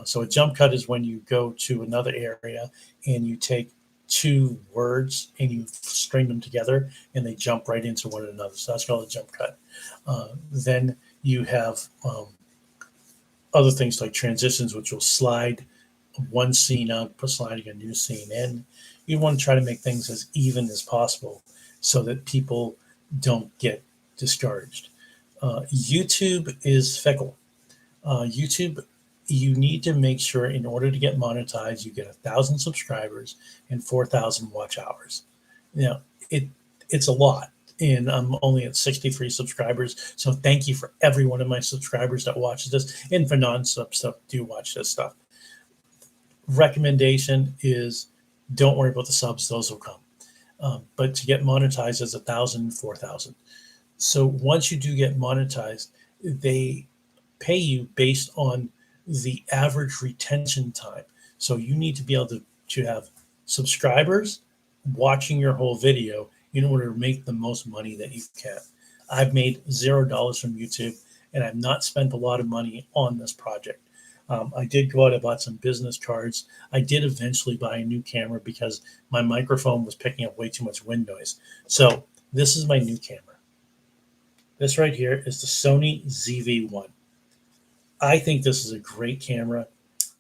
so a jump cut is when you go to another area and you take two words and you string them together and they jump right into one another. So that's called a jump cut. Then you have other things like transitions, which will slide one scene out, sliding a new scene in. You want to try to make things as even as possible so that people don't get discouraged. YouTube is fickle. YouTube, you need to make sure in order to get monetized, you get 1,000 subscribers and 4,000 watch hours. Now, it's a lot, and I'm only at 63 subscribers. So thank you for every one of my subscribers that watches this, and for non-sub stuff, do watch this stuff. Recommendation is don't worry about the subs; those will come. But to get monetized is 1,000, 4,000. So once you do get monetized, they pay you based on the average retention time. So you need to be able to have subscribers watching your whole video in order to make the most money that you can. I've made $0 from YouTube, and I've not spent a lot of money on this project. I did go out and bought some business cards. I did eventually buy a new camera because my microphone was picking up way too much wind noise. So this is my new camera. This right here is the Sony ZV-1. I think this is a great camera.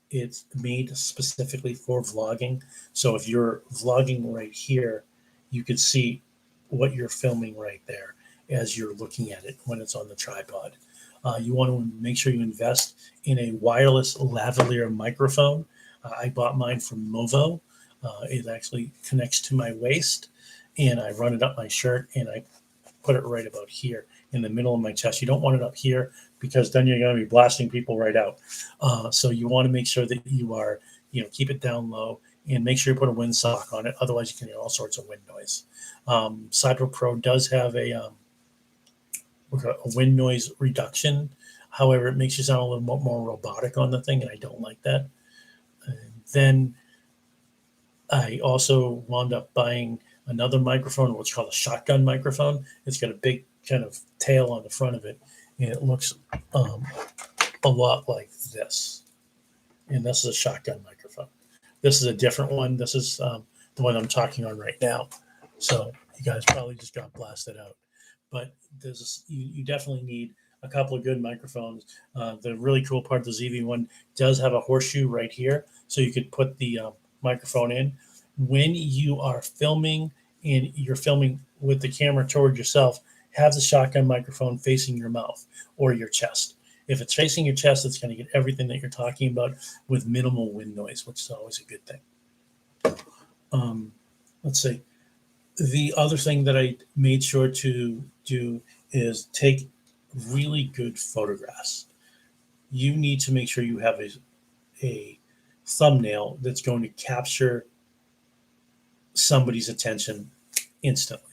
It's made specifically for vlogging. So if you're vlogging right here, you could see what you're filming right there as you're looking at it when it's on the tripod. You want to make sure you invest in a wireless lavalier microphone. I bought mine from Movo. It actually connects to my waist, and I run it up my shirt, and I put it right about here in the middle of my chest. You don't want it up here because then you're going to be blasting people right out. So you want to make sure that you are, keep it down low and make sure you put a windsock on it. Otherwise, you can get all sorts of wind noise. Cyber Pro does have a wind noise reduction. However, it makes you sound a little more robotic on the thing, and I don't like that. And then I also wound up buying another microphone, what's called a shotgun microphone. It's got a big kind of tail on the front of it, and it looks a lot like this. And this is a shotgun microphone. This is a different one. This is the one I'm talking on right now. So you guys probably just got blasted out. But you definitely need a couple of good microphones. The really cool part of the ZV-1 does have a horseshoe right here, so you could put the microphone in. When you are filming and you're filming with the camera toward yourself, have the shotgun microphone facing your mouth or your chest. If it's facing your chest, it's going to get everything that you're talking about with minimal wind noise, which is always a good thing. Let's see. The other thing that I made sure to do is take really good photographs, you need to make sure you have a thumbnail that's going to capture somebody's attention instantly.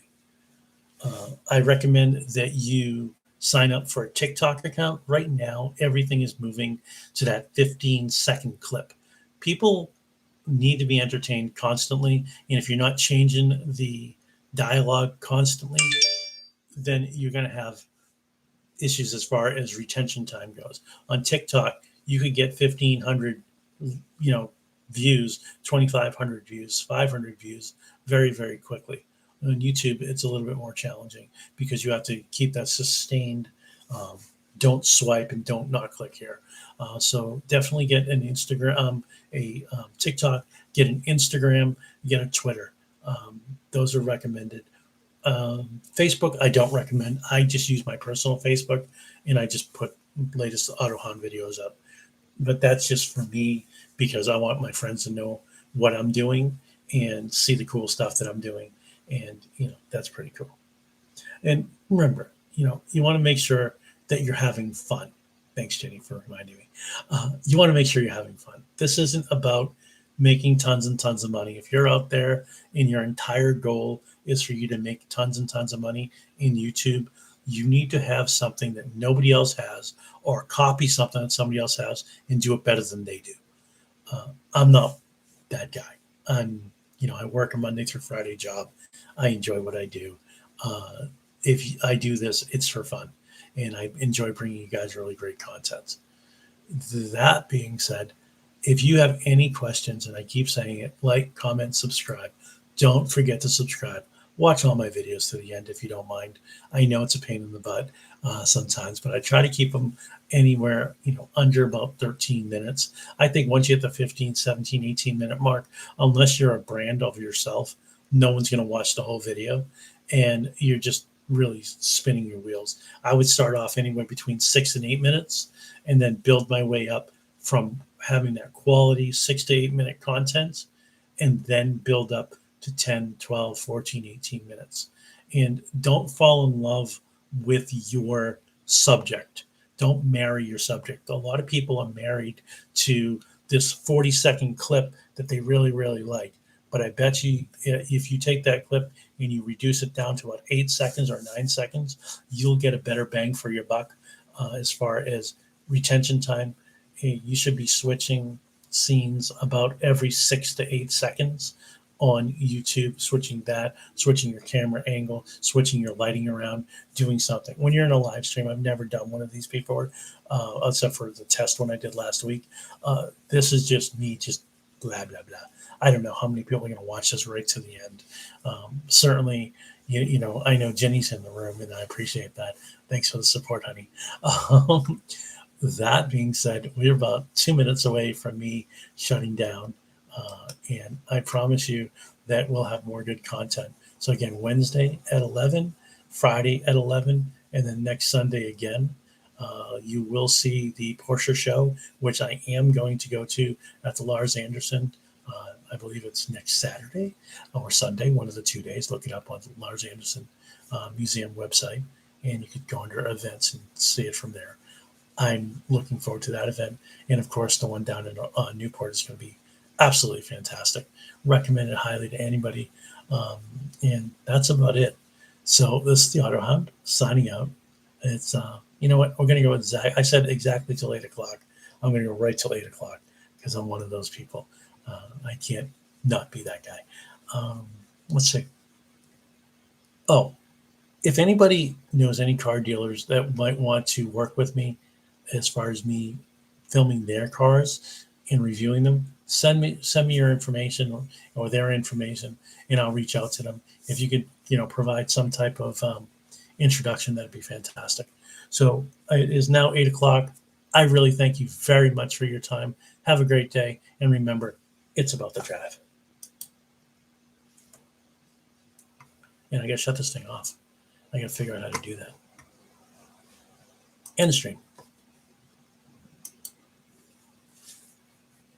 I recommend that you sign up for a TikTok account. Right now, everything is moving to that 15-second clip. People need to be entertained constantly. And if you're not changing the dialogue constantly, then you're going to have issues as far as retention time goes. On TikTok, you could get 1,500, views, 2,500 views, 500 views very, very quickly. On YouTube, it's a little bit more challenging because you have to keep that sustained. Um, don't swipe and don't not click here. So definitely get an Instagram, a TikTok, get an Instagram, get a Twitter. Those are recommended. Facebook, I don't recommend. I just use my personal Facebook and I just put latest AutoHound videos up. But that's just for me because I want my friends to know what I'm doing and see the cool stuff that I'm doing. And, that's pretty cool. And remember, you want to make sure that you're having fun. Thanks, Jenny, for reminding me. You want to make sure you're having fun. This isn't about making tons and tons of money. If you're out there and your entire goal is for you to make tons and tons of money in YouTube, you need to have something that nobody else has or copy something that somebody else has and do it better than they do. I'm not that guy. I work a Monday through Friday job. I enjoy what I do. If I do this, it's for fun. And I enjoy bringing you guys really great content. That being said, if you have any questions, and I keep saying it, like, comment, subscribe. Don't forget to subscribe. Watch all my videos to the end if you don't mind. I know it's a pain in the butt sometimes, but I try to keep them anywhere, under about 13 minutes. I think once you hit the 15, 17, 18-minute mark, unless you're a brand of yourself, no one's going to watch the whole video. And you're just really spinning your wheels. I would start off anywhere between 6 and 8 minutes and then build my way up from having that quality 6 to 8 minute content and then build up to 10, 12, 14, 18 minutes. And don't fall in love with your subject. Don't marry your subject. A lot of people are married to this 40-second clip that they really, really like. But I bet you if you take that clip and you reduce it down to 8 seconds or 9 seconds, you'll get a better bang for your buck as far as retention time. You should be switching scenes about every 6 to 8 seconds on YouTube, switching your camera angle, switching your lighting around, doing something. When you're in a live stream, I've never done one of these before, except for the test one I did last week. This is just me, just blah, blah, blah. I don't know how many people are going to watch this right to the end. Certainly, I know Jenny's in the room, and I appreciate that. Thanks for the support, honey. That being said, we're about 2 minutes away from me shutting down. And I promise you that we'll have more good content. So again, Wednesday at 11, Friday at 11, and then next Sunday again. You will see the Porsche show, which I am going to go to at the Lars Anderson. I believe it's next Saturday or Sunday, one of the 2 days. Look it up on the Lars Anderson Museum website, and you could go under events and see it from there. I'm looking forward to that event. And of course, the one down in Newport is going to be absolutely fantastic. Recommend it highly to anybody. And that's about it. So this is the AutoHound signing out. It's, you know what? We're going to go I said exactly till 8 o'clock. I'm going to go right till 8 o'clock because I'm one of those people. I can't not be that guy. Let's see. Oh, if anybody knows any car dealers that might want to work with me as far as me filming their cars and reviewing them, send me your information or their information, and I'll reach out to them. If you could, provide some type of introduction, that'd be fantastic. So it is now 8 o'clock. I really thank you very much for your time. Have a great day. And remember, it's about the drive. And I got to shut this thing off. I got to figure out how to do that. End stream.